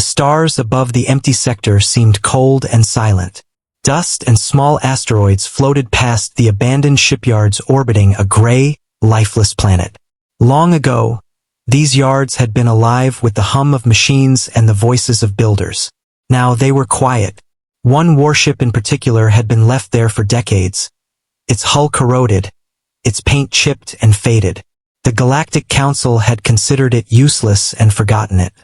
The stars above the empty sector seemed cold and silent. Dust and small asteroids floated past the abandoned shipyards orbiting a gray, lifeless planet. Long ago, these yards had been alive with the hum of machines and the voices of builders. Now they were quiet. One warship in particular had been left there for decades. Its hull corroded, its paint chipped and faded. The Galactic Council had considered it useless and forgotten it.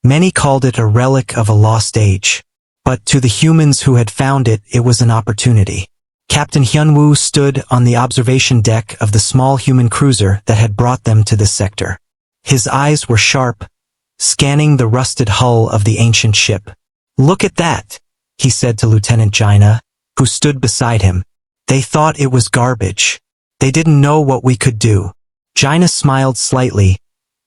Many called it a relic of a lost age. But to the humans who had found it, it was an opportunity. Captain Hyunwoo stood on the observation deck of the small human cruiser that had brought them to this sector. His eyes were sharp, scanning the rusted hull of the ancient ship. "Look at that," he said to Lieutenant Jaina, who stood beside him. "They thought it was garbage. They didn't know what we could do." Jaina smiled slightly,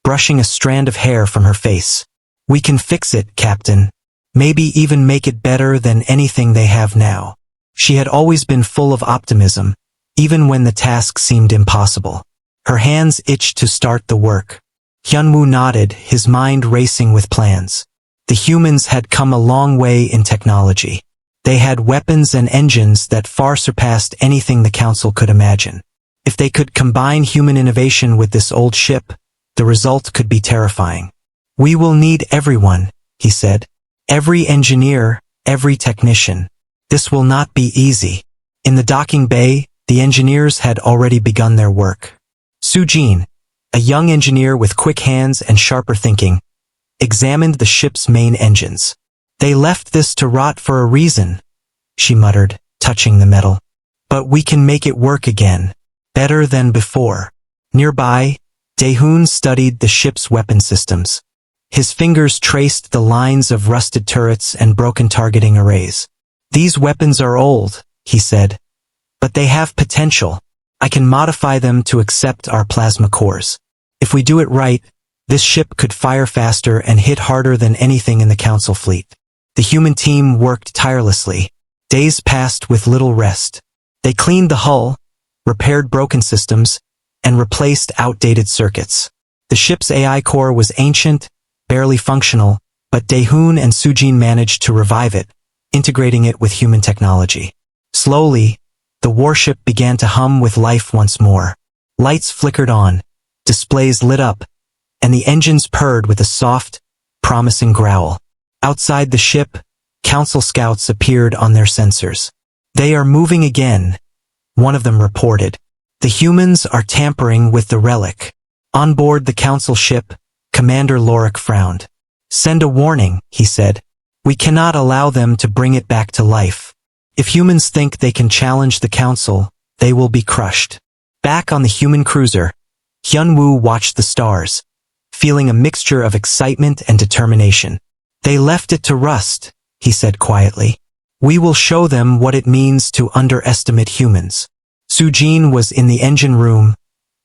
brushing a strand of hair from her face. "We can fix it, Captain. Maybe even make it better than anything they have now." She had always been full of optimism, even when the task seemed impossible. Her hands itched to start the work. Hyunwoo nodded, his mind racing with plans. The humans had come a long way in technology. They had weapons and engines that far surpassed anything the Council could imagine. If they could combine human innovation with this old ship, the result could be terrifying. "We will need everyone," he said. "Every engineer, every technician. This will not be easy." In the docking bay, the engineers had already begun their work. Sujin, a young engineer with quick hands and sharper thinking, examined the ship's main engines. "They left this to rot for a reason," she muttered, touching the metal. "But we can make it work again, better than before." Nearby, Daehoon studied the ship's weapon systems. His fingers traced the lines of rusted turrets and broken targeting arrays. "These weapons are old," he said, "but they have potential. I can modify them to accept our plasma cores. If we do it right, this ship could fire faster and hit harder than anything in the Council fleet." The human team worked tirelessly. Days passed with little rest. They cleaned the hull, repaired broken systems, and replaced outdated circuits. The ship's AI core was ancient, barely functional, but Daehoon and Sujin managed to revive it, integrating it with human technology. Slowly, the warship began to hum with life once more. Lights flickered on, displays lit up, and the engines purred with a soft, promising growl. Outside the ship, Council scouts appeared on their sensors. "They are moving again," one of them reported. "The humans are tampering with the relic." On board the Council ship, Commander Lorik frowned. "Send a warning," he said. "We cannot allow them to bring it back to life. If humans think they can challenge the Council, they will be crushed." Back on the human cruiser, Hyunwoo watched the stars, feeling a mixture of excitement and determination. "They left it to rust," he said quietly. "We will show them what it means to underestimate humans." Sujin was in the engine room,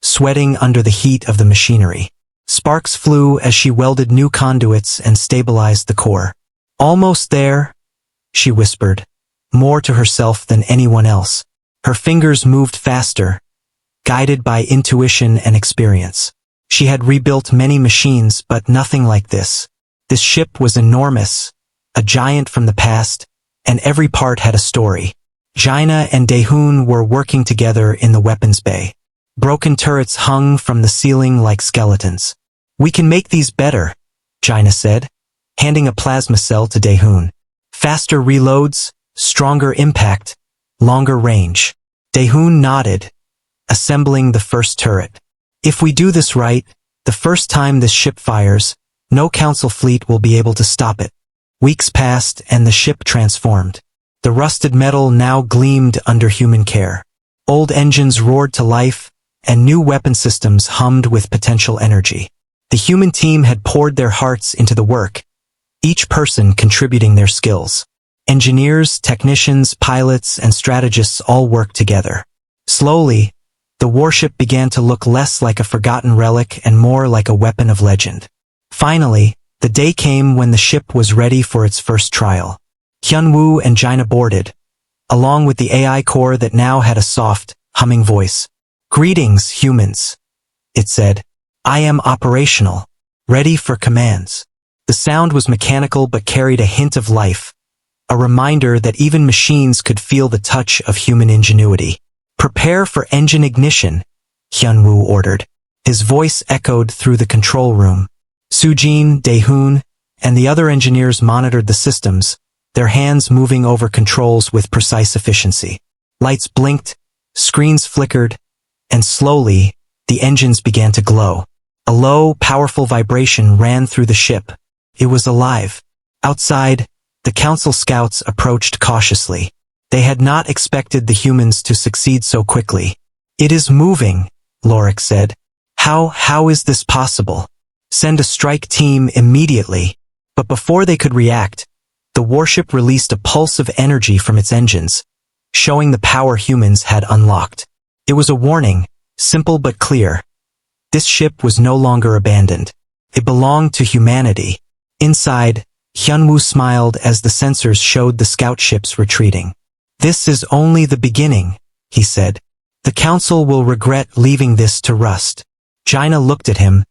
sweating under the heat of the machinery. Sparks flew as she welded new conduits and stabilized the core. "Almost there," she whispered, more to herself than anyone else. Her fingers moved faster, guided by intuition and experience. She had rebuilt many machines, but nothing like this. This ship was enormous, a giant from the past, and every part had a story. Jaina and Daehoon were working together in the weapons bay. Broken turrets hung from the ceiling like skeletons. "We can make these better," Jaina said, handing a plasma cell to Daehoon. "Faster reloads, stronger impact, longer range." Daehoon nodded, assembling the first turret. "If we do this right, the first time this ship fires, no Council fleet will be able to stop it." Weeks passed and the ship transformed. The rusted metal now gleamed under human care. Old engines roared to life, and new weapon systems hummed with potential energy. The human team had poured their hearts into the work, each person contributing their skills. Engineers, technicians, pilots, and strategists all worked together. Slowly, the warship began to look less like a forgotten relic and more like a weapon of legend. Finally, the day came when the ship was ready for its first trial. Hyunwoo and Jaina boarded, along with the AI core that now had a soft, humming voice. "Greetings, humans," it said. "I am operational, ready for commands." The The sound was mechanical but carried a hint of life, a reminder that even machines could feel the touch of human ingenuity. "Prepare for engine ignition," Hyun-woo ordered. His voice echoed through the control room. Soo-jin, Dae-hoon, and the other engineers monitored the systems, their hands moving over controls with precise efficiency. Lights blinked, screens flickered, and slowly, the engines began to glow. A low, powerful vibration ran through the ship. It was alive. Outside, the council scouts approached cautiously. They had not expected the humans to succeed so quickly. "It is moving," Lorik said. How is this possible? Send a strike team immediately." But before they could react, the warship released a pulse of energy from its engines, showing the power humans had unlocked. It was a warning, simple but clear. This ship was no longer abandoned. It belonged to humanity. Inside, Hyun-woo smiled as the sensors showed the scout ships retreating. "This is only the beginning," he said. "The council will regret leaving this to rust." Jaina looked at him,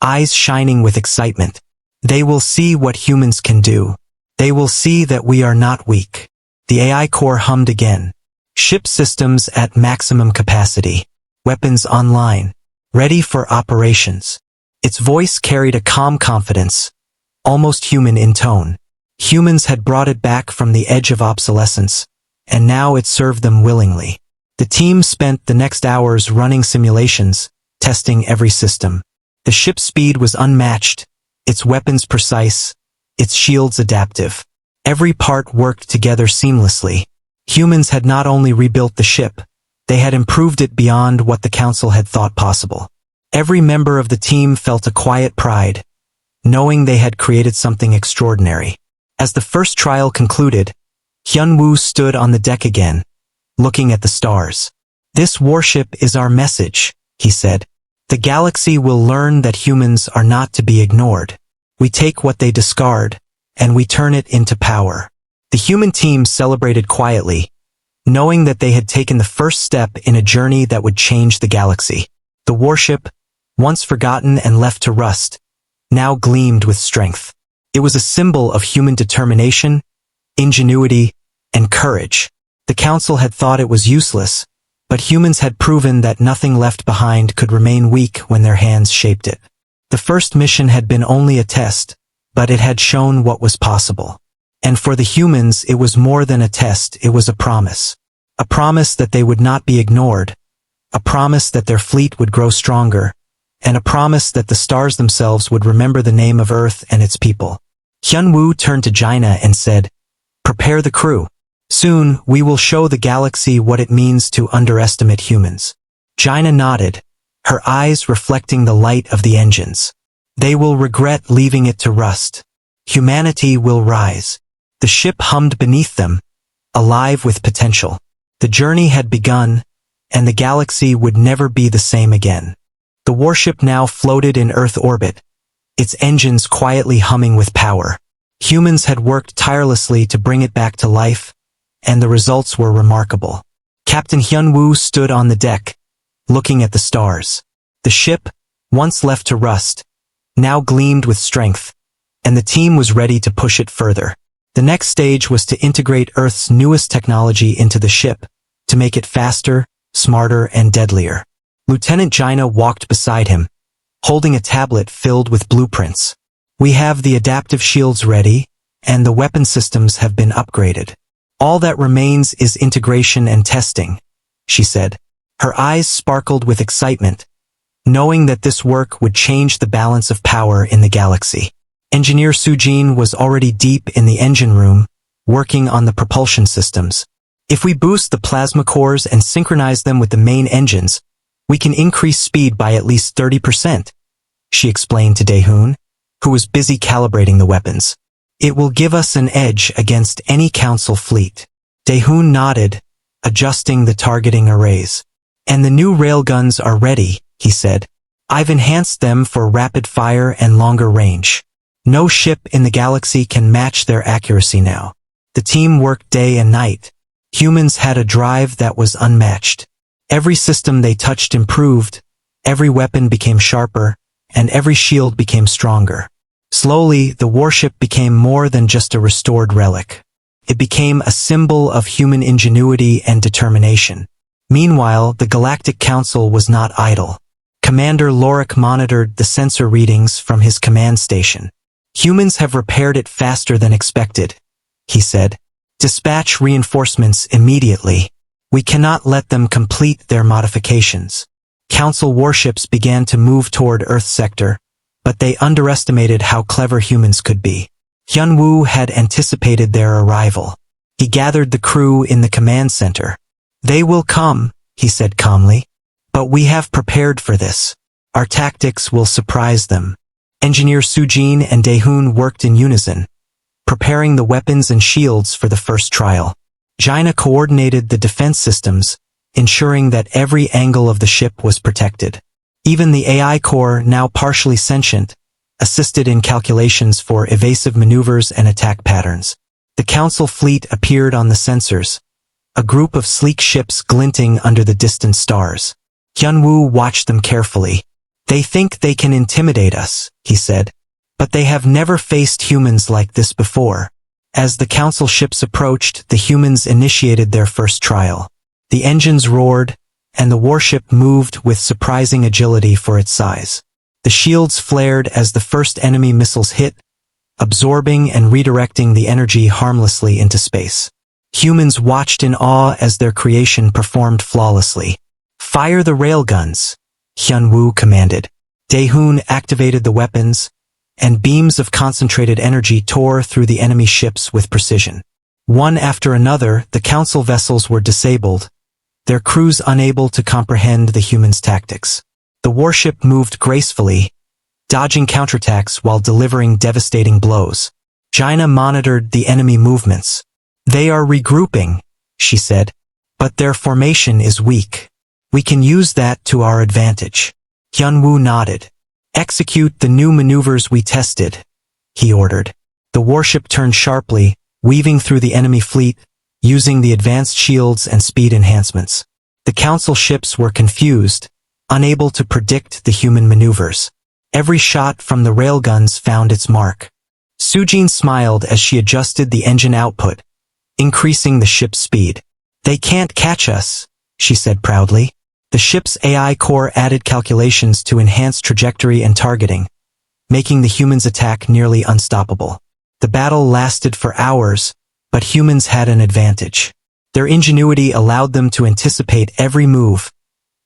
eyes shining with excitement. "They will see what humans can do. They will see that we are not weak." The AI core hummed again. Ship systems at maximum capacity. Weapons online. Ready for operations. Its voice carried a calm confidence, almost human in tone. Humans had brought it back from the edge of obsolescence, and now it served them willingly. The team spent the next hours running simulations, testing every system. The ship's speed was unmatched, its weapons precise, its shields adaptive. Every part worked together seamlessly. Humans had not only rebuilt the ship, they had improved it beyond what the council had thought possible. Every member of the team felt a quiet pride, knowing they had created something extraordinary. As the first trial concluded, Hyun-woo stood on the deck again, looking at the stars. "This warship is our message," he said. "The galaxy will learn that humans are not to be ignored. We take what they discard, and we turn it into power." The human team celebrated quietly, knowing that they had taken the first step in a journey that would change the galaxy. The warship, once forgotten and left to rust, now gleamed with strength. It was a symbol of human determination, ingenuity, and courage. The council had thought it was useless, but humans had proven that nothing left behind could remain weak when their hands shaped it. The first mission had been only a test, but it had shown what was possible. And for the humans, it was more than a test, it was a promise. A promise that they would not be ignored, a promise that their fleet would grow stronger, and a promise that the stars themselves would remember the name of Earth and its people. Hyun-woo turned to Jaina and said, "Prepare the crew. Soon, we will show the galaxy what it means to underestimate humans." Jaina nodded, her eyes reflecting the light of the engines. "They will regret leaving it to rust. Humanity will rise." The ship hummed beneath them, alive with potential. The journey had begun, and the galaxy would never be the same again. The warship now floated in Earth orbit, its engines quietly humming with power. Humans had worked tirelessly to bring it back to life, and the results were remarkable. Captain Hyun-woo stood on the deck, looking at the stars. The ship, once left to rust, now gleamed with strength, and the team was ready to push it further. The next stage was to integrate Earth's newest technology into the ship, to make it faster, smarter, and deadlier. Lieutenant Jaina walked beside him, holding a tablet filled with blueprints. "We have the adaptive shields ready, and the weapon systems have been upgraded. All that remains is integration and testing," she said. Her eyes sparkled with excitement, knowing that this work would change the balance of power in the galaxy. Engineer Soo-jin was already deep in the engine room, working on the propulsion systems. "If we boost the plasma cores and synchronize them with the main engines, we can increase speed by at least 30%, she explained to Dae-hoon, who was busy calibrating the weapons. "It will give us an edge against any council fleet." Dae-hoon nodded, adjusting the targeting arrays. "And the new railguns are ready," he said. "I've enhanced them for rapid fire and longer range. No ship in the galaxy can match their accuracy now." The team worked day and night. Humans had a drive that was unmatched. Every system they touched improved, every weapon became sharper, and every shield became stronger. Slowly, the warship became more than just a restored relic. It became a symbol of human ingenuity and determination. Meanwhile, the Galactic Council was not idle. Commander Lorik monitored the sensor readings from his command station. "Humans have repaired it faster than expected," he said. "Dispatch reinforcements immediately. We cannot let them complete their modifications." Council warships began to move toward Earth sector, but they underestimated how clever humans could be. Hyun-woo had anticipated their arrival. He gathered the crew in the command center. "They will come," he said calmly. "But we have prepared for this. Our tactics will surprise them." Engineer Soo-jin and Dae-hoon worked in unison, preparing the weapons and shields for the first trial. Jaina coordinated the defense systems, ensuring that every angle of the ship was protected. Even the AI core, now partially sentient, assisted in calculations for evasive maneuvers and attack patterns. The Council fleet appeared on the sensors, a group of sleek ships glinting under the distant stars. Hyun-woo watched them carefully. "They think they can intimidate us," he said. "But they have never faced humans like this before." As the Council ships approached, the humans initiated their first trial. The engines roared, and the warship moved with surprising agility for its size. The shields flared as the first enemy missiles hit, absorbing and redirecting the energy harmlessly into space. Humans watched in awe as their creation performed flawlessly. "Fire the railguns," Hyun-woo commanded. Dae-hoon activated the weapons, and beams of concentrated energy tore through the enemy ships with precision. One after another, the Council vessels were disabled, their crews unable to comprehend the humans' tactics. The warship moved gracefully, dodging counterattacks while delivering devastating blows. Jaina monitored the enemy movements. "They are regrouping," she said, "but their formation is weak. We can use that to our advantage." Hyun-woo nodded. "Execute the new maneuvers we tested," he ordered. The warship turned sharply, weaving through the enemy fleet, using the advanced shields and speed enhancements. The Council ships were confused, unable to predict the human maneuvers. Every shot from the railguns found its mark. Soo-jin smiled as she adjusted the engine output, increasing the ship's speed. "They can't catch us," she said proudly. The ship's AI core added calculations to enhance trajectory and targeting, making the humans' attack nearly unstoppable. The battle lasted for hours, but humans had an advantage. Their ingenuity allowed them to anticipate every move,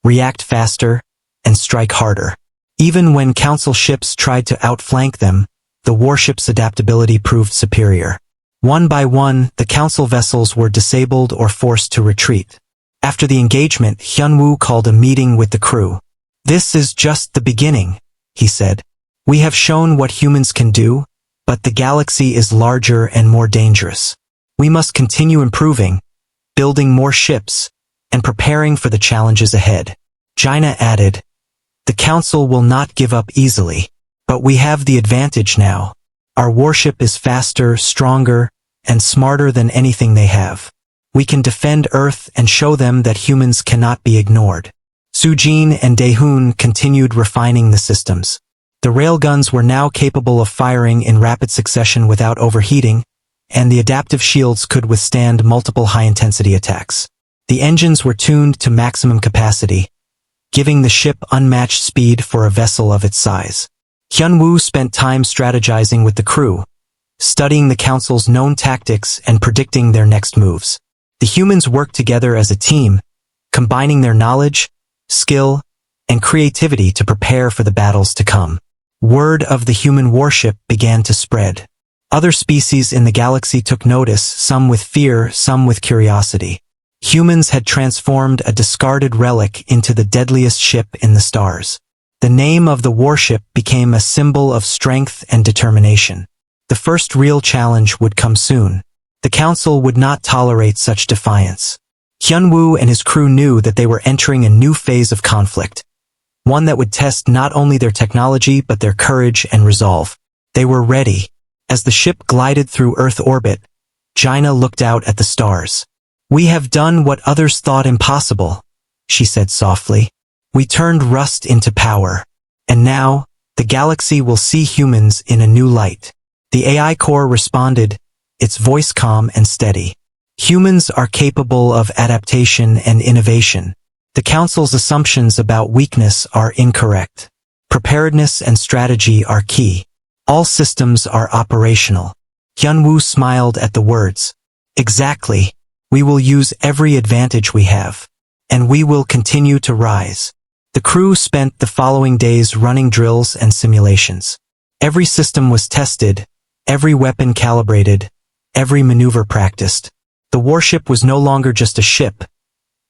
react faster, and strike harder. Even when Council ships tried to outflank them, the warship's adaptability proved superior. One by one, the Council vessels were disabled or forced to retreat. After the engagement, Hyun-woo called a meeting with the crew. "This is just the beginning," he said. "We have shown what humans can do, but the galaxy is larger and more dangerous. We must continue improving, building more ships, and preparing for the challenges ahead." Jaina added, "The Council will not give up easily, but we have the advantage now. Our warship is faster, stronger, and smarter than anything they have. We can defend Earth and show them that humans cannot be ignored." Soo-jin and Dae-hoon continued refining the systems. The railguns were now capable of firing in rapid succession without overheating, and the adaptive shields could withstand multiple high-intensity attacks. The engines were tuned to maximum capacity, giving the ship unmatched speed for a vessel of its size. Hyun-woo spent time strategizing with the crew, studying the Council's known tactics and predicting their next moves. The humans worked together as a team, combining their knowledge, skill, and creativity to prepare for the battles to come. Word of the human warship began to spread. Other species in the galaxy took notice, some with fear, some with curiosity. Humans had transformed a discarded relic into the deadliest ship in the stars. The name of the warship became a symbol of strength and determination. The first real challenge would come soon. The Council would not tolerate such defiance. Hyun-woo and his crew knew that they were entering a new phase of conflict, one that would test not only their technology but their courage and resolve. They were ready. As the ship glided through Earth orbit, Jaina looked out at the stars. "We have done what others thought impossible," she said softly. "We turned rust into power. And now, the The galaxy will see humans in a new light. The AI core responded, its voice calm and steady. Humans are capable of adaptation and innovation. The Council's assumptions about weakness are incorrect. Preparedness and strategy are key. All systems are operational. Hyunwoo smiled at the words. Exactly. We will use every advantage we have. And we will continue to rise. The crew spent the following days running drills and simulations. Every system was tested, every weapon calibrated, every maneuver practiced. The warship was no longer just a ship.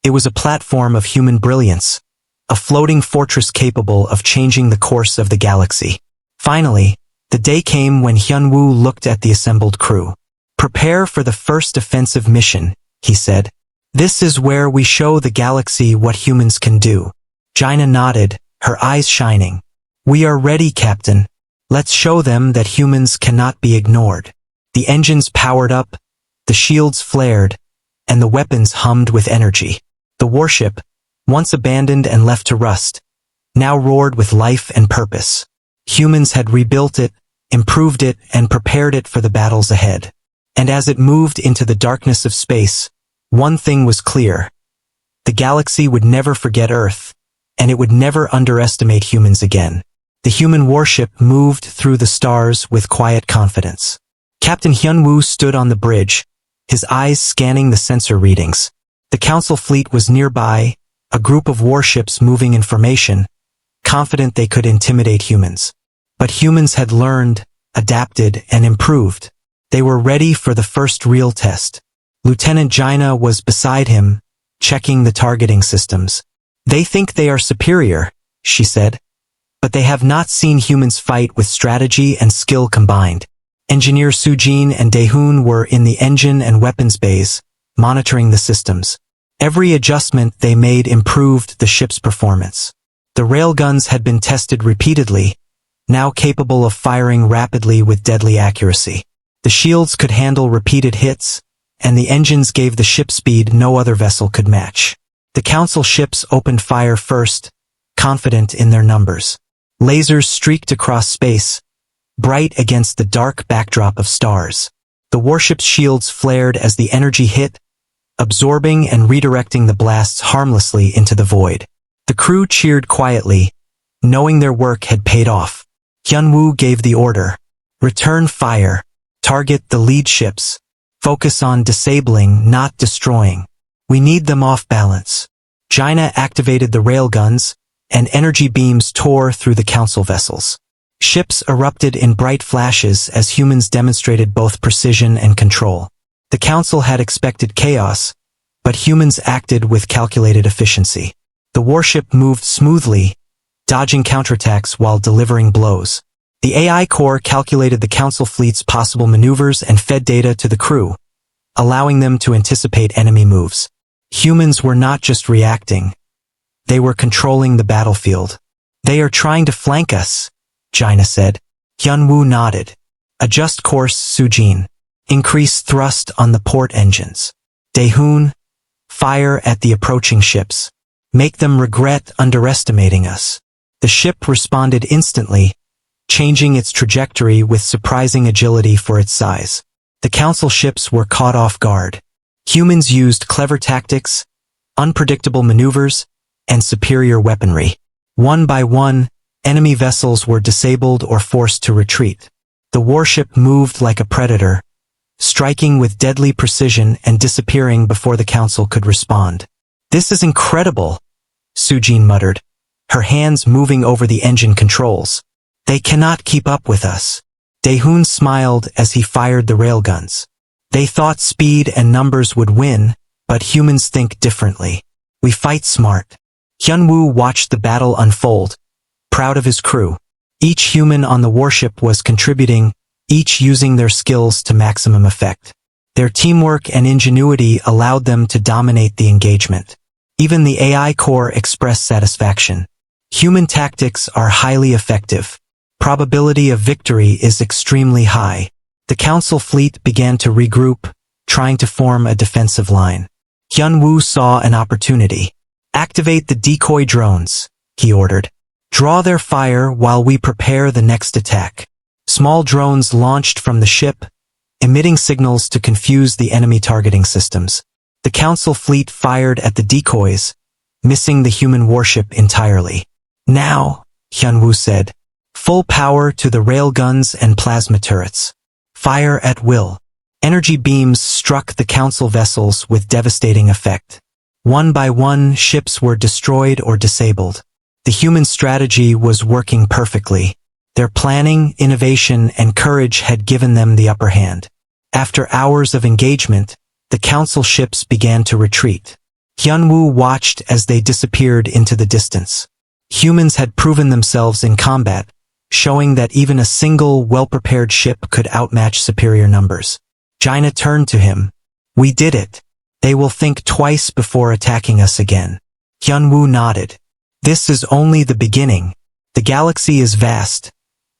It was a platform of human brilliance, a floating fortress capable of changing the course of the galaxy. Finally, the day came when Hyunwoo looked at the assembled crew. Prepare for the first offensive mission, he said. This is where we show the galaxy what humans can do. Jaina nodded, her eyes shining. We are ready, Captain. Let's show them that humans cannot be ignored. The engines powered up, the shields flared, and the weapons hummed with energy. The warship, once abandoned and left to rust, now roared with life and purpose. Humans had rebuilt it, improved it, and prepared it for the battles ahead. And as it moved into the darkness of space, one thing was clear. The galaxy would never forget Earth, and it would never underestimate humans again. The human warship moved through the stars with quiet confidence. Captain Hyunwoo stood on the bridge, his eyes scanning the sensor readings. The Council fleet was nearby, a group of warships moving in formation, confident they could intimidate humans. But humans had learned, adapted, and improved. They were ready for the first real test. Lieutenant Jaina was beside him, checking the targeting systems. They think they are superior, she said. But they have not seen humans fight with strategy and skill combined. Engineer Sujin and Daehoon were in the engine and weapons bays, monitoring the systems. Every adjustment they made improved the ship's performance. The railguns had been tested repeatedly, now capable of firing rapidly with deadly accuracy. The shields could handle repeated hits, and the engines gave the ship speed no other vessel could match. The Council ships opened fire first, confident in their numbers. Lasers streaked across space, bright against the dark backdrop of stars. The warship's shields flared as the energy hit, absorbing and redirecting the blasts harmlessly into the void. The crew cheered quietly, knowing their work had paid off. Hyunwoo gave the order. Return fire. Target the lead ships. Focus on disabling, not destroying. We need them off balance. Jaina activated the railguns, and energy beams tore through the Council vessels. Ships erupted in bright flashes as humans demonstrated both precision and control. The Council had expected chaos, but humans acted with calculated efficiency. The warship moved smoothly, dodging counterattacks while delivering blows. The AI core calculated the Council fleet's possible maneuvers and fed data to the crew, allowing them to anticipate enemy moves. Humans were not just reacting. They were controlling the battlefield. They are trying to flank us, Jaina said. Hyunwoo nodded. Adjust course, Sujin. Increase thrust on the port engines. Daehoon, fire at the approaching ships. Make them regret underestimating us. The ship responded instantly, changing its trajectory with surprising agility for its size. The Council ships were caught off guard. Humans used clever tactics, unpredictable maneuvers, and superior weaponry. One by one, enemy vessels were disabled or forced to retreat. The warship moved like a predator, striking with deadly precision and disappearing before the Council could respond. This is incredible, Sujin muttered, her hands moving over the engine controls. They cannot keep up with us. Daehoon smiled as he fired the railguns. They thought speed and numbers would win, but humans think differently. We fight smart. Hyunwoo watched the battle unfold, proud of his crew. Each human on the warship was contributing, each using their skills to maximum effect. Their teamwork and ingenuity allowed them to dominate the engagement. Even the AI core expressed satisfaction. Human tactics are highly effective. Probability of victory is extremely high. The Council fleet began to regroup, trying to form a defensive line. Hyunwoo saw an opportunity. Activate the decoy drones, he ordered. Draw their fire while we prepare the next attack. Small drones launched from the ship, emitting signals to confuse the enemy targeting systems. The Council fleet fired at the decoys, missing the human warship entirely. Now, Hyunwoo said, full power to the railguns and plasma turrets. Fire at will. Energy beams struck the Council vessels with devastating effect. One by one, ships were destroyed or disabled. The human strategy was working perfectly. Their planning, innovation, and courage had given them the upper hand. After hours of engagement, the Council ships began to retreat. Hyunwoo watched as they disappeared into the distance. Humans had proven themselves in combat, showing that even a single, well-prepared ship could outmatch superior numbers. Jaina turned to him. We did it. They will think twice before attacking us again. Hyunwoo nodded. This is only the beginning. The galaxy is vast,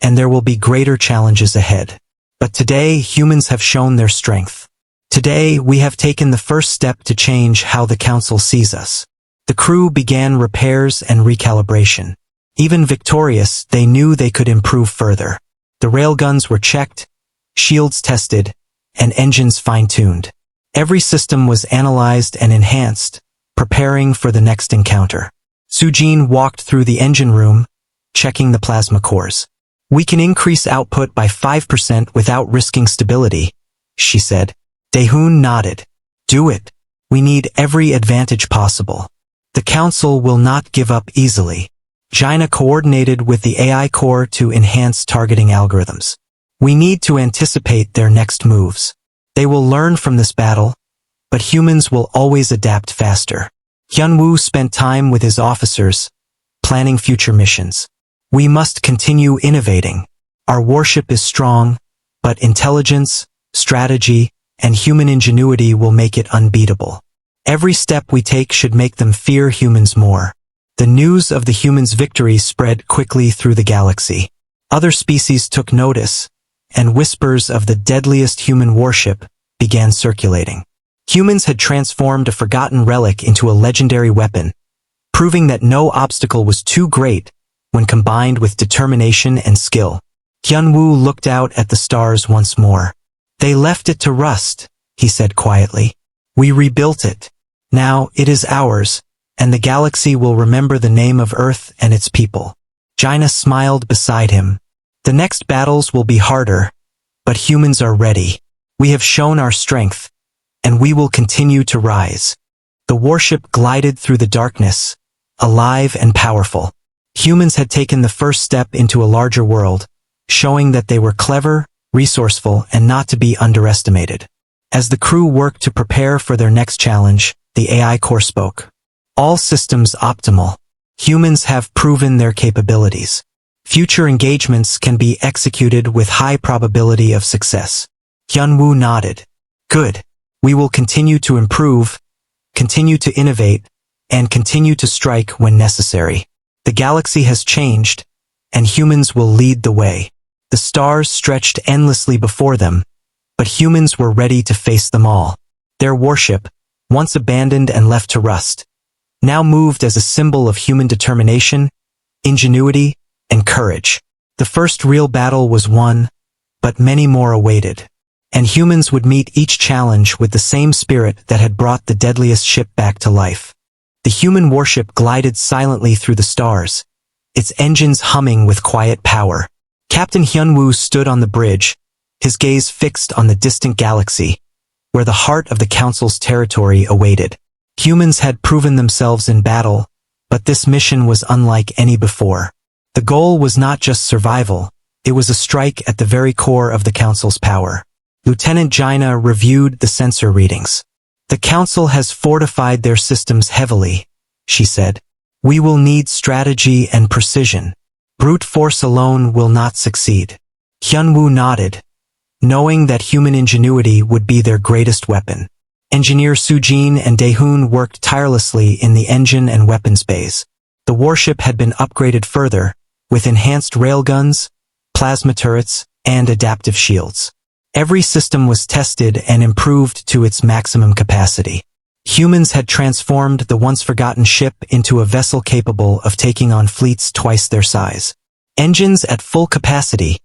and there will be greater challenges ahead. But today, humans have shown their strength. Today, we have taken the first step to change how the Council sees us. The crew began repairs and recalibration. Even victorious, they knew they could improve further. The railguns were checked, shields tested, and engines fine-tuned. Every system was analyzed and enhanced, preparing for the next encounter. Sujin walked through the engine room, checking the plasma cores. We can increase output by 5% without risking stability, she said. Daehoon nodded. Do it. We need every advantage possible. The Council will not give up easily. Jaina coordinated with the AI core to enhance targeting algorithms. We need to anticipate their next moves. They will learn from this battle, but humans will always adapt faster. Hyunwoo spent time with his officers, planning future missions. We must continue innovating. Our warship is strong, but intelligence, strategy, and human ingenuity will make it unbeatable. Every step we take should make them fear humans more. The news of the humans' victory spread quickly through the galaxy. Other species took notice, and whispers of the deadliest human warship began circulating. Humans had transformed a forgotten relic into a legendary weapon, proving that no obstacle was too great when combined with determination and skill. Hyunwoo looked out at the stars once more. They left it to rust, he said quietly. We rebuilt it. Now it is ours, and the galaxy will remember the name of Earth and its people. Jaina smiled beside him. The next battles will be harder, but humans are ready. We have shown our strength, and we will continue to rise. The warship glided through the darkness, alive and powerful. Humans had taken the first step into a larger world, showing that they were clever, resourceful, and not to be underestimated. As the crew worked to prepare for their next challenge, the AI core spoke. All systems optimal. Humans have proven their capabilities. Future engagements can be executed with high probability of success. Hyunwoo nodded. Good. We will continue to improve, continue to innovate, and continue to strike when necessary. The galaxy has changed, and humans will lead the way. The stars stretched endlessly before them, but humans were ready to face them all. Their warship, once abandoned and left to rust, now moved as a symbol of human determination, ingenuity, and courage. The first real battle was won, but many more awaited. And humans would meet each challenge with the same spirit that had brought the deadliest ship back to life. The human warship glided silently through the stars, its engines humming with quiet power. Captain Hyunwoo stood on the bridge, his gaze fixed on the distant galaxy, where the heart of the Council's territory awaited. Humans had proven themselves in battle, but this mission was unlike any before. The goal was not just survival, it was a strike at the very core of the Council's power. Lieutenant Jaina reviewed the sensor readings. The Council has fortified their systems heavily, she said. We will need strategy and precision. Brute force alone will not succeed. Hyunwoo nodded, knowing that human ingenuity would be their greatest weapon. Engineer Sujin and Daehoon worked tirelessly in the engine and weapons bays. The warship had been upgraded further, with enhanced railguns, plasma turrets, and adaptive shields. Every system was tested and improved to its maximum capacity. Humans had transformed the once-forgotten ship into a vessel capable of taking on fleets twice their size. Engines at full capacity,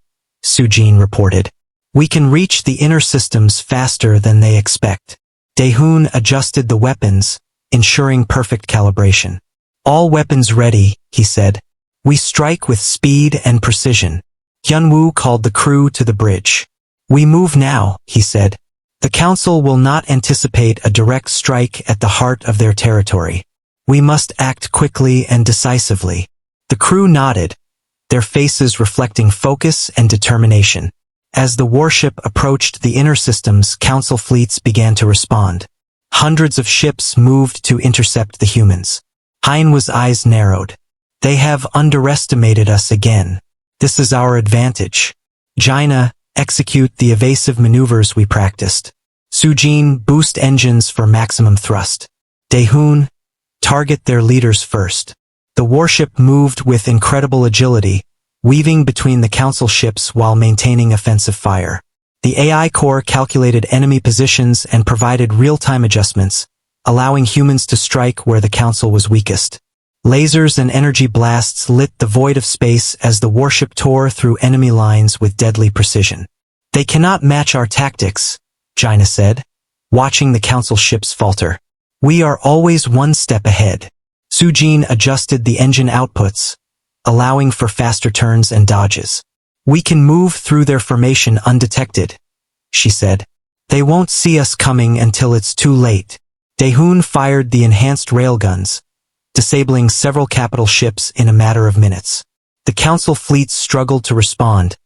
Sujin reported. We can reach the inner systems faster than they expect. Daehoon adjusted the weapons, ensuring perfect calibration. All weapons ready, he said. We strike with speed and precision. Hyunwoo called the crew to the bridge. We move now, he said. The council will not anticipate a direct strike at the heart of their territory. We must act quickly and decisively. The crew nodded, their faces reflecting focus and determination. As the warship approached the inner systems, council fleets began to respond. Hundreds of ships moved to intercept the humans. Heinwa's eyes narrowed. They have underestimated us again. This is our advantage. Jaina, execute the evasive maneuvers we practiced. Sujin, boost engines for maximum thrust. Daehoon, target their leaders first. The warship moved with incredible agility, weaving between the council ships while maintaining offensive fire. The AI core calculated enemy positions and provided real-time adjustments, allowing humans to strike where the council was weakest. Lasers and energy blasts lit the void of space as the warship tore through enemy lines with deadly precision. They cannot match our tactics, Jaina said, watching the council ships falter. We are always one step ahead. Sujin adjusted the engine outputs, allowing for faster turns and dodges. We can move through their formation undetected, she said. They won't see us coming until it's too late. Daehoon fired the enhanced railguns, disabling several capital ships in a matter of minutes. The council fleets struggled to respond,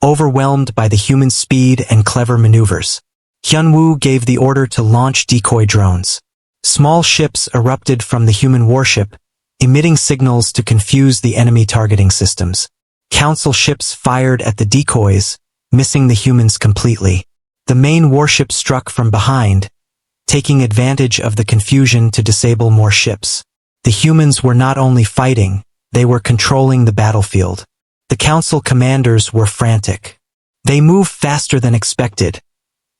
overwhelmed by the human speed and clever maneuvers. Hyunwoo gave the order to launch decoy drones. Small ships erupted from the human warship, emitting signals to confuse the enemy targeting systems. Council ships fired at the decoys, missing the humans completely. The main warship struck from behind, taking advantage of the confusion to disable more ships. The humans were not only fighting, they were controlling the battlefield. The council commanders were frantic. They move faster than expected,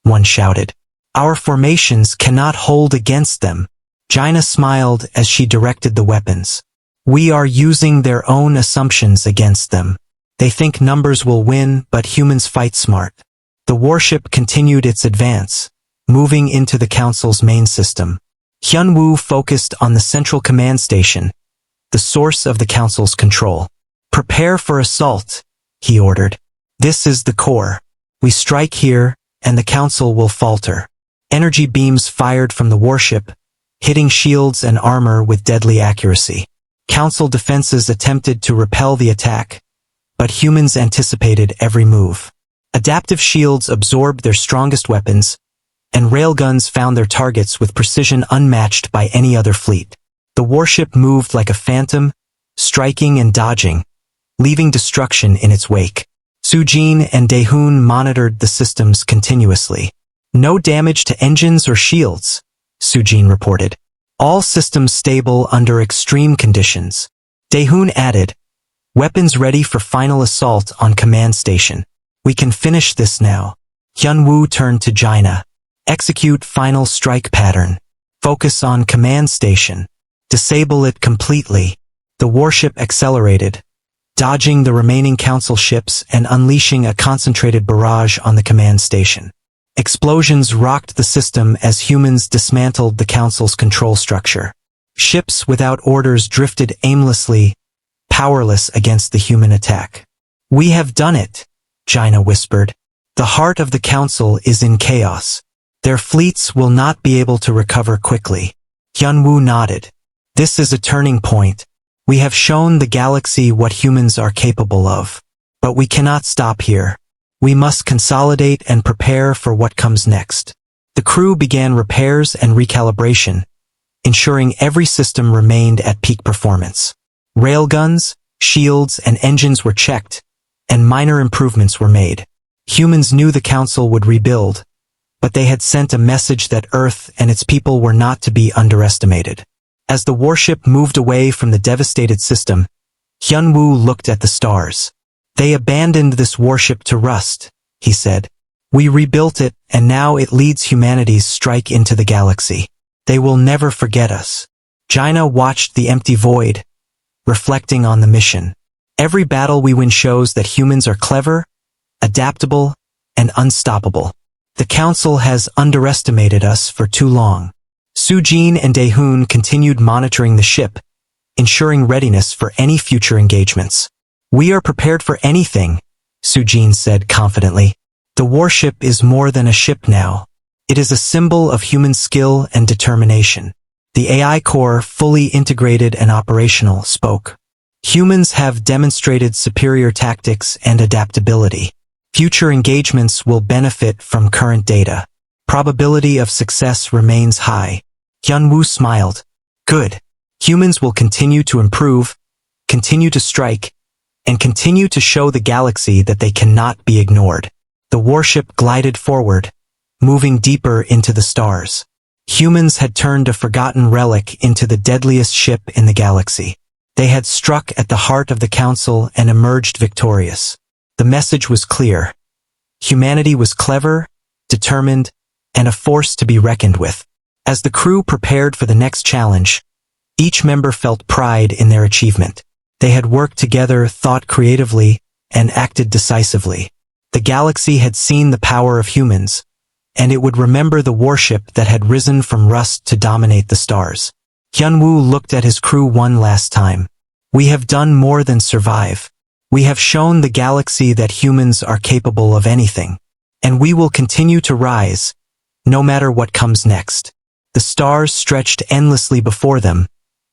one shouted. Our formations cannot hold against them. Jaina smiled as she directed the weapons. We are using their own assumptions against them. They think numbers will win, but humans fight smart. The warship continued its advance, moving into the council's main system. Hyunwoo focused on the central command station, the source of the council's control. Prepare for assault, he ordered. This is the core. We strike here, and the council will falter. Energy beams fired from the warship, hitting shields and armor with deadly accuracy. Council defenses attempted to repel the attack, but humans anticipated every move. Adaptive shields absorbed their strongest weapons, and railguns found their targets with precision unmatched by any other fleet. The warship moved like a phantom, striking and dodging, leaving destruction in its wake. Sujin and Daehoon monitored the systems continuously. No damage to engines or shields, Sujin reported. All systems stable under extreme conditions. Daehoon added, weapons ready for final assault on command station. We can finish this now. Hyunwoo turned to Jaina. Execute final strike pattern. Focus on command station. Disable it completely. The warship accelerated, dodging the remaining council ships and unleashing a concentrated barrage on the command station. Explosions rocked the system as humans dismantled the council's control structure. Ships without orders drifted aimlessly, powerless against the human attack. We have done it, Jaina whispered. The heart of the council is in chaos. Their fleets will not be able to recover quickly. Hyunwoo nodded. This is a turning point. We have shown the galaxy what humans are capable of. But we cannot stop here. We must consolidate and prepare for what comes next. The crew began repairs and recalibration, ensuring every system remained at peak performance. Railguns, shields, and engines were checked, and minor improvements were made. Humans knew the council would rebuild, but they had sent a message that Earth and its people were not to be underestimated. As the warship moved away from the devastated system, Hyunwoo looked at the stars. They abandoned this warship to rust, he said. We rebuilt it, and now it leads humanity's strike into the galaxy. They will never forget us. Jaina watched the empty void, reflecting on the mission. Every battle we win shows that humans are clever, adaptable, and unstoppable. The Council has underestimated us for too long. Sujin and Daehoon continued monitoring the ship, ensuring readiness for any future engagements. We are prepared for anything, Sujin said confidently. The warship is more than a ship now. It is a symbol of human skill and determination. The AI core, fully integrated and operational, spoke. Humans have demonstrated superior tactics and adaptability. Future engagements will benefit from current data. Probability of success remains high. Hyunwoo smiled. Good. Humans will continue to improve, continue to strike, and continue to show the galaxy that they cannot be ignored. The warship glided forward, moving deeper into the stars. Humans had turned a forgotten relic into the deadliest ship in the galaxy. They had struck at the heart of the Council and emerged victorious. The message was clear. Humanity was clever, determined, and a force to be reckoned with. As the crew prepared for the next challenge, each member felt pride in their achievement. They had worked together, thought creatively, and acted decisively. The galaxy had seen the power of humans, and it would remember the warship that had risen from rust to dominate the stars. Hyunwoo looked at his crew one last time. We have done more than survive. We have shown the galaxy that humans are capable of anything. And we will continue to rise, no matter what comes next. The stars stretched endlessly before them,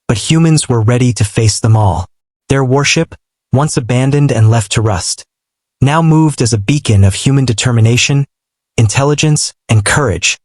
but humans were ready to face them all. Their warship, once abandoned and left to rust, now moved as a beacon of human determination, intelligence, and courage,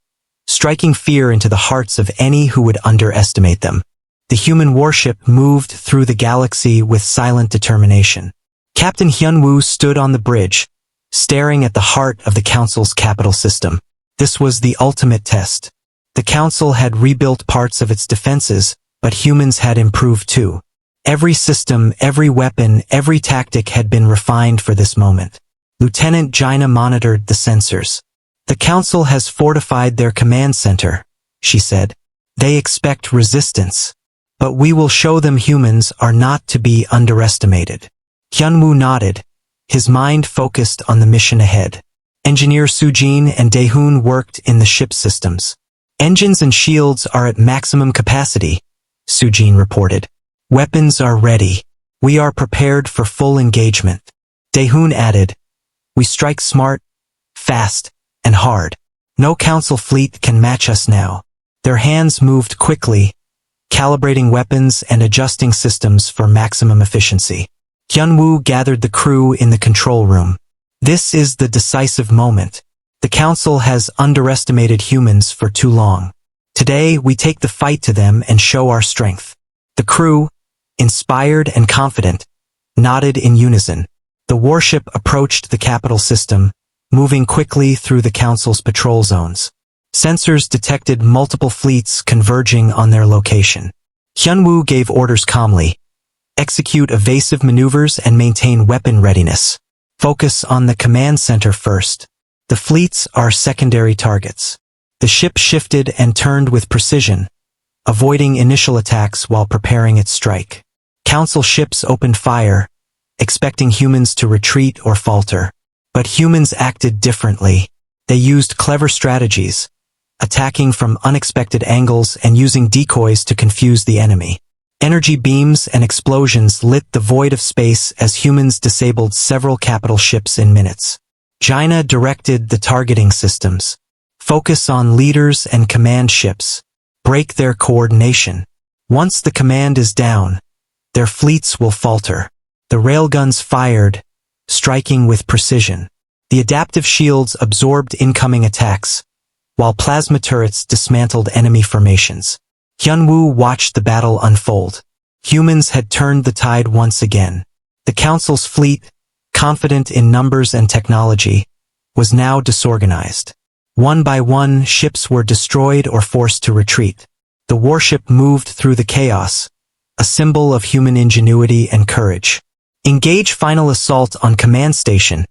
striking fear into the hearts of any who would underestimate them. The human warship moved through the galaxy with silent determination. Captain Hyunwoo stood on the bridge, staring at the heart of the Council's capital system. This was the ultimate test. The Council had rebuilt parts of its defenses, but humans had improved too. Every system, every weapon, every tactic had been refined for this moment. Lieutenant Jaina monitored the sensors. The Council has fortified their command center, she said. They expect resistance. But we will show them humans are not to be underestimated. Hyunwoo nodded, his mind focused on the mission ahead. Engineer Sujin and Daehoon worked in the ship systems. Engines and shields are at maximum capacity, Sujin reported. Weapons are ready. We are prepared for full engagement. Daehoon added, we strike smart, fast, and hard. No Council fleet can match us now. Their hands moved quickly, calibrating weapons and adjusting systems for maximum efficiency. Hyunwoo gathered the crew in the control room. This is the decisive moment. The Council has underestimated humans for too long. Today, we take the fight to them and show our strength. The crew, inspired and confident, nodded in unison. The warship approached the capital system, moving quickly through the Council's patrol zones. Sensors detected multiple fleets converging on their location. Hyunwoo gave orders calmly. Execute evasive maneuvers and maintain weapon readiness. Focus on the command center first. The fleets are secondary targets. The ship shifted and turned with precision, avoiding initial attacks while preparing its strike. Council ships opened fire, expecting humans to retreat or falter. But humans acted differently. They used clever strategies, attacking from unexpected angles and using decoys to confuse the enemy. Energy beams and explosions lit the void of space as humans disabled several capital ships in minutes. Jaina directed the targeting systems. Focus on leaders and command ships. Break their coordination. Once the command is down, their fleets will falter. The railguns fired, striking with precision. The adaptive shields absorbed incoming attacks, while plasma turrets dismantled enemy formations. Hyunwoo watched the battle unfold. Humans had turned the tide once again. The Council's fleet, confident in numbers and technology, was now disorganized. One by one, ships were destroyed or forced to retreat. The warship moved through the chaos, a symbol of human ingenuity and courage. Engage final assault on command station,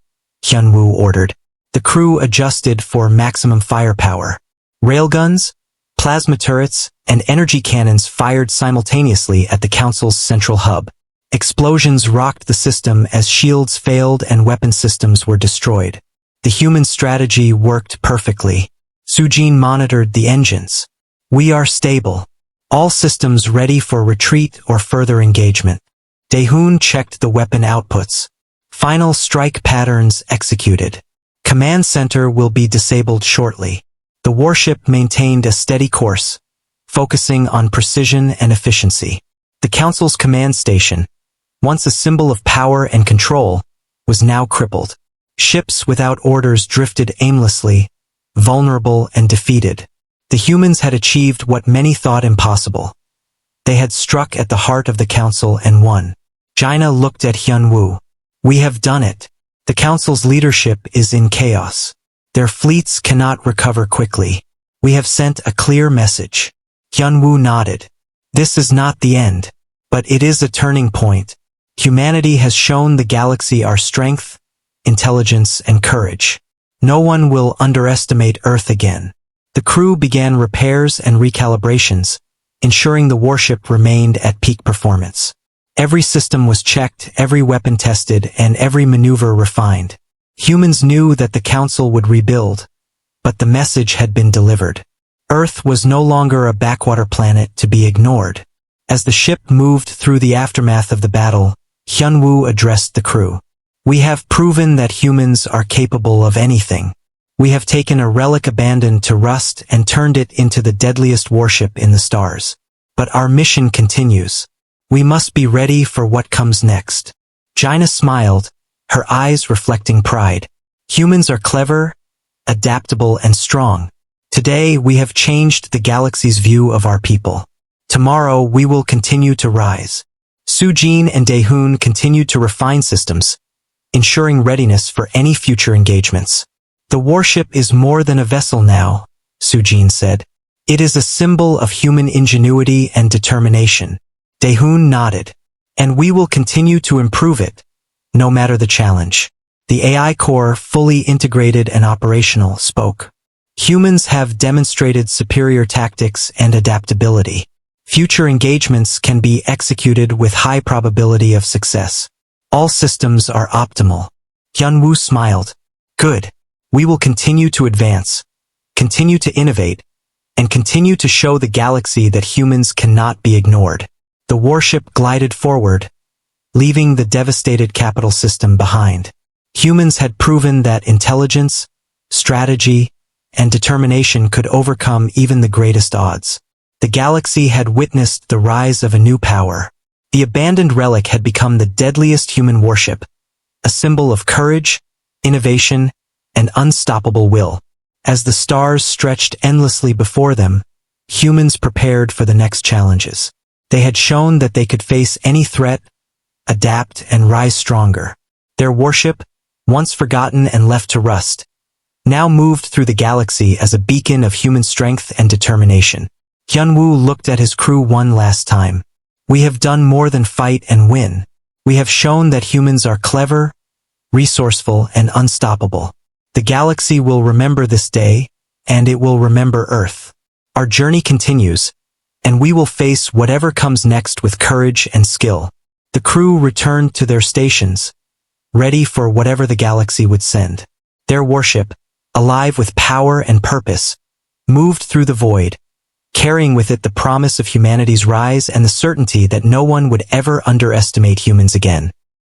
Hyunwoo ordered. The crew adjusted for maximum firepower. Railguns, Plasma turrets and energy cannons fired simultaneously at the Council's central hub. Explosions rocked the system as shields failed and weapon systems were destroyed. The human strategy worked perfectly. Sujin monitored the engines. "We are stable. All systems ready for retreat or further engagement." Daehoon checked the weapon outputs. "Final strike patterns executed. Command center will be disabled shortly." The warship maintained a steady course, focusing on precision and efficiency. The Council's command station, once a symbol of power and control, was now crippled. Ships without orders drifted aimlessly, vulnerable and defeated. The humans had achieved what many thought impossible. They had struck at the heart of the Council and won. Jaina looked at Hyunwoo. "We have done it. The Council's leadership is in chaos. Their fleets cannot recover quickly. We have sent a clear message." Hyunwoo nodded. "This is not the end, but it is a turning point. Humanity has shown the galaxy our strength, intelligence, and courage. No one will underestimate Earth again." The crew began repairs and recalibrations, ensuring the warship remained at peak performance. Every system was checked, every weapon tested, and every maneuver refined. Humans knew that the Council would rebuild, but the message had been delivered. Earth was no longer a backwater planet to be ignored. As the ship moved through the aftermath of the battle, Hyunwoo addressed the crew. "We have proven that humans are capable of anything. We have taken a relic abandoned to rust and turned it into the deadliest warship in the stars. But our mission continues. We must be ready for what comes next." Jaina smiled, her eyes reflecting pride. "Humans are clever, adaptable, and strong. Today we have changed the galaxy's view of our people. Tomorrow we will continue to rise." Sujin and Daehoon continued to refine systems, ensuring readiness for any future engagements. "The warship is more than a vessel now," Sujin said. "It is a symbol of human ingenuity and determination." Daehoon nodded. "And we will continue to improve it, no matter the challenge." The AI core, fully integrated and operational, spoke. "Humans have demonstrated superior tactics and adaptability. Future engagements can be executed with high probability of success. All systems are optimal." Hyunwoo smiled. "Good. We will continue to advance, continue to innovate, and continue to show the galaxy that humans cannot be ignored." The warship glided forward, leaving the devastated capital system behind. Humans had proven that intelligence, strategy, and determination could overcome even the greatest odds. The galaxy had witnessed the rise of a new power. The abandoned relic had become the deadliest human warship, a symbol of courage, innovation, and unstoppable will. As the stars stretched endlessly before them, humans prepared for the next challenges. They had shown that they could face any threat, adapt, and rise stronger. Their warship, once forgotten and left to rust, now moved through the galaxy as a beacon of human strength and determination. Hyunwoo looked at his crew one last time. "We have done more than fight and win. We have shown that humans are clever, resourceful, and unstoppable. The galaxy will remember this day, and it will remember Earth. Our journey continues, and we will face whatever comes next with courage and skill." The crew returned to their stations, ready for whatever the galaxy would send. Their warship, alive with power and purpose, moved through the void, carrying with it the promise of humanity's rise and the certainty that no one would ever underestimate humans again.